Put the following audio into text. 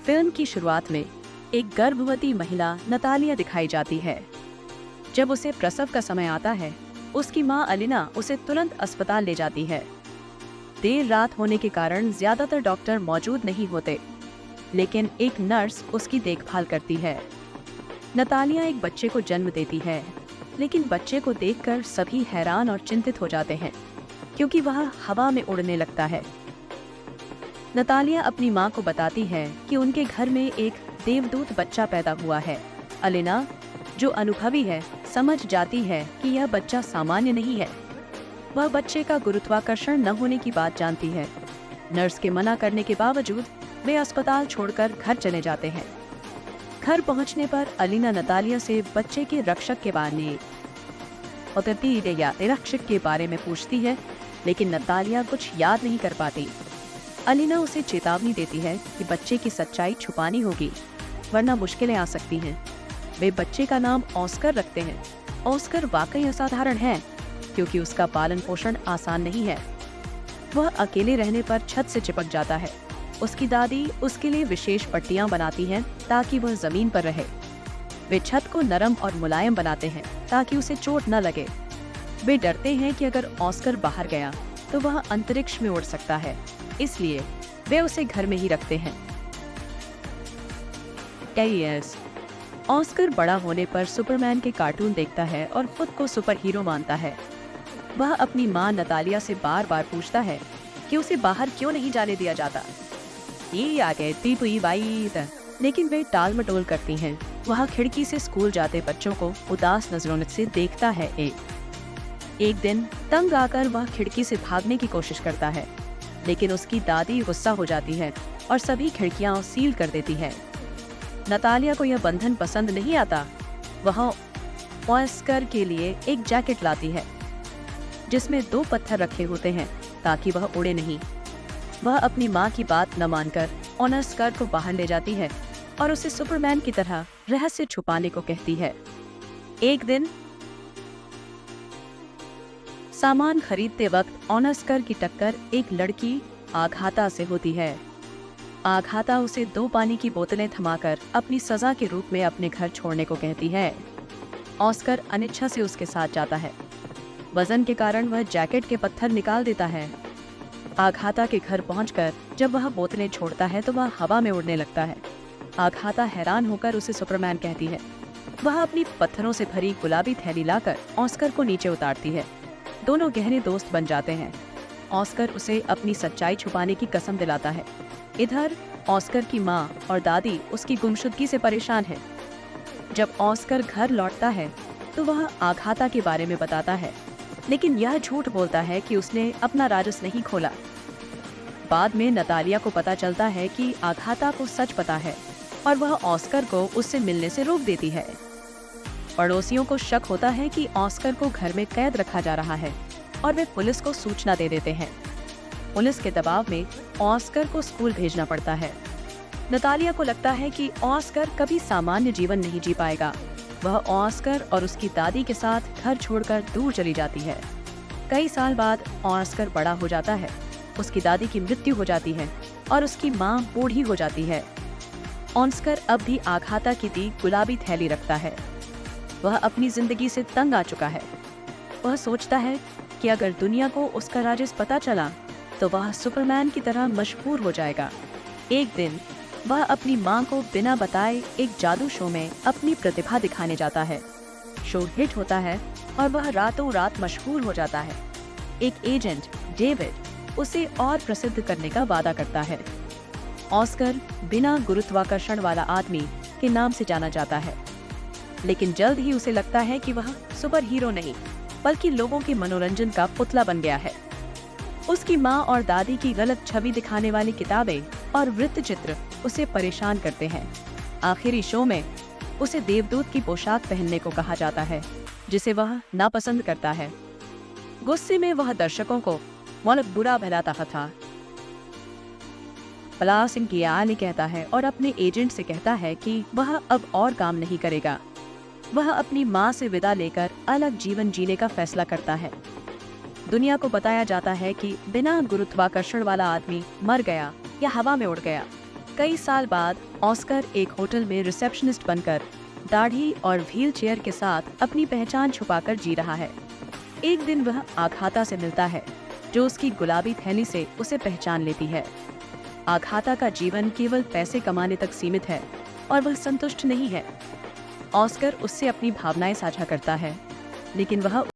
Film की शुरुआत में एक गर्भवती महिला नतालिया दिखाई जाती है। जब उसे प्रसव का समय आता है, उसकी मां अलिना उसे तुरंत अस्पताल ले जाती है। देर रात होने के कारण ज्यादातर डॉक्टर मौजूद नहीं होते, लेकिन एक नर्स उसकी देखभाल करती है। नतालिया एक बच्चे को जन्म देती है, लेकिन बच्चे को देखकर सभी हैरान और चिंतित हो जाते हैं, क्योंकि वह हवा में उड़ने लगता है। नतालिया अपनी मां को बताती है कि उनके घर में एक देवदूत बच्चा पैदा हुआ है। अलिना, जो अनुभवी है, समझ जाती है कि यह बच्चा सामान्य नहीं है। वह बच्चे का गुरुत्वाकर्षण न होने की बात जानती है। नर्स के मना करने के बावजूद वे अस्पताल छोड़कर घर चले जाते हैं। घर पहुंचने पर अलिना नतालिया से बच्चे के रक्षक के बारे में पूछती है, लेकिन नतालिया कुछ याद नहीं कर पाती। अलिना उसे चेतावनी देती है कि बच्चे की सच्चाई छुपानी होगी, वरना मुश्किलें आ सकती हैं। वे बच्चे का नाम ऑस्कर रखते हैं। ऑस्कर वाकई असाधारण है, क्योंकि उसका पालन पोषण आसान नहीं है। वह अकेले रहने पर छत से चिपक जाता है। उसकी दादी उसके लिए विशेष पट्टियां बनाती हैं ताकि वह जमीन पर रहे। वे छत को नरम और मुलायम बनाते हैं ताकि उसे चोट न लगे। वे डरते हैं कि अगर ऑस्कर बाहर गया तो वह अंतरिक्ष में उड़ सकता है, इसलिए वे उसे घर में ही रखते हैं। ऑस्कर बड़ा होने पर सुपरमैन के कार्टून देखता है और खुद को सुपर हीरो मानता है। वह अपनी मां नतालिया से बार बार पूछता है कि उसे बाहर क्यों नहीं जाने दिया जाता। ये आ गए लेकिन वे टाल मटोल करती हैं। वह खिड़की से स्कूल जाते बच्चों को उदास नजरों से देखता है। एक दिन तंग आकर वह खिड़की से भागने की कोशिश करता है, लेकिन उसकी दादी गुस्सा हो जाती है और सभी खिड़कियां सील कर देती है। नतालिया को यह बंधन पसंद नहीं आता। वह ऑस्कर के लिए एक जैकेट लाती है, जिसमें 2 पत्थर रखे होते हैं ताकि वह उड़े नहीं। वह अपनी मां की बात न मानकर ऑस्कर को बाहर ले जाती है और उसे सुपरमैन की तरह रहस्य छुपाने को कहती है। एक दिन सामान खरीदते वक्त ऑस्कर की टक्कर एक लड़की आघाता से होती है। आघाता उसे 2 पानी की बोतलें थमाकर अपनी सजा के रूप में अपने घर छोड़ने को कहती है। ऑस्कर अनिच्छा से उसके साथ जाता है। वजन के कारण वह जैकेट के पत्थर निकाल देता है। आघाता के घर पहुंचकर जब वह बोतलें छोड़ता है तो वह हवा में उड़ने लगता है। आघाता हैरान होकर उसे सुपरमैन कहती है। वह अपनी पत्थरों से भरी गुलाबी थैली लाकर ऑस्कर को नीचे उतारती है। दोनों गहरे दोस्त बन जाते हैं। ऑस्कर उसे अपनी सच्चाई छुपाने की कसम दिलाता है। इधर ऑस्कर की मां और दादी उसकी गुमशुदगी से परेशान है। जब ऑस्कर घर लौटता है तो वह आघाता के बारे में बताता है, लेकिन यह झूठ बोलता है कि उसने अपना राजस नहीं खोला। बाद में नतालिया को पता चलता है कि आघाता को सच पता है और वह ऑस्कर को उससे मिलने से रोक देती है। पड़ोसियों को शक होता है कि ऑस्कर को घर में कैद रखा जा रहा है और वे पुलिस को सूचना दे देते हैं। पुलिस के दबाव में ऑस्कर को स्कूल भेजना पड़ता है। नतालिया को लगता है कि ऑस्कर कभी सामान्य जीवन नहीं जी पाएगा। वह ऑस्कर और उसकी दादी के साथ घर छोड़कर दूर चली जाती है। कई साल बाद ऑस्कर बड़ा हो जाता है। उसकी दादी की मृत्यु हो जाती है और उसकी मां बूढ़ी हो जाती है। ऑस्कर अब भी आघाता की दी गुलाबी थैली रखता है। वह अपनी जिंदगी से तंग आ चुका है। वह सोचता है कि अगर दुनिया को उसका राज पता चला तो वह सुपरमैन की तरह मशहूर हो जाएगा। एक दिन वह अपनी मां को बिना बताए एक जादू शो में अपनी प्रतिभा दिखाने जाता है। शो हिट होता है और वह रातों रात मशहूर हो जाता है। एक एजेंट डेविड उसे और प्रसिद्ध करने का वादा करता है। ऑस्कर बिना गुरुत्वाकर्षण वाला आदमी के नाम से जाना जाता है, लेकिन जल्द ही उसे लगता है कि वह सुपर हीरो नहीं, बल्कि लोगों के मनोरंजन का पुतला बन गया है। उसकी माँ और दादी की गलत छवि दिखाने वाली किताबें और वृत्त चित्र उसे परेशान करते हैं। आखिरी शो में उसे देवदूत की पोशाक पहनने को कहा जाता है, जिसे वह नापसंद करता है। गुस्से में वह दर्शकों को बुरा भलाता था पलासिंग कियाली कहता है और अपने एजेंट से कहता है कि वह अब और काम नहीं करेगा। वह अपनी माँ से विदा लेकर अलग जीवन जीने का फैसला करता है। दुनिया को बताया जाता है कि बिना गुरुत्वाकर्षण वाला आदमी मर गया या हवा में उड़ गया। कई साल बाद ऑस्कर एक होटल में रिसेप्शनिस्ट बनकर दाढ़ी और व्हील चेयर के साथ अपनी पहचान छुपाकर जी रहा है। एक दिन वह आघाता से मिलता है, जो उसकी गुलाबी थैली से उसे पहचान लेती है। आघाता का जीवन केवल पैसे कमाने तक सीमित है और वह संतुष्ट नहीं है। ऑस्कर उससे अपनी भावनाएं साझा करता है, लेकिन वह